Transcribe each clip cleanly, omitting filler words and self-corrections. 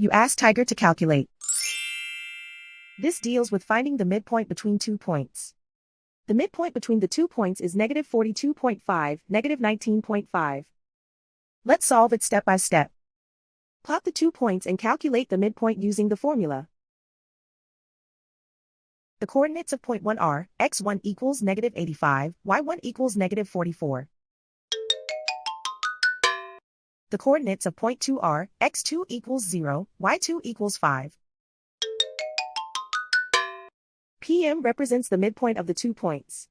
You ask Tiger to calculate. This deals with finding the midpoint between 2 points. The midpoint between the 2 points is negative 42.5, negative 19.5. Let's solve it step by step. Plot the 2 points and calculate the midpoint using the formula. The coordinates of point 1 are, x1 equals negative 85, y1 equals negative 44. The coordinates of point 2 are, x2 equals 0, y2 equals 5. PM represents the midpoint of the 2 points.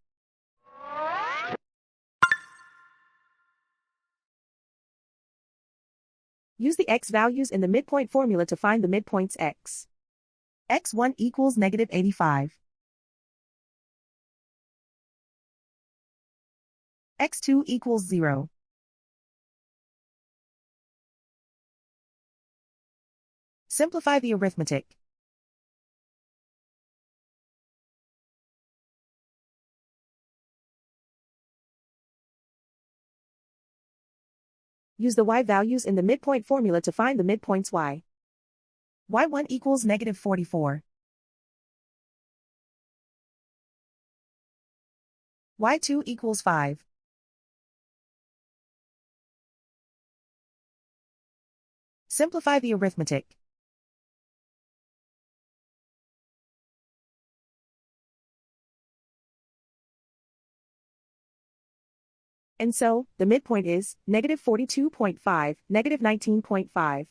Use the x values in the midpoint formula to find the midpoints x. x1 equals negative 85. x2 equals 0. Simplify the arithmetic. Use the y values in the midpoint formula to find the midpoints y. y1 equals negative 44. y2 equals 5. Simplify the arithmetic. And so, the midpoint is negative 42.5, negative 19.5.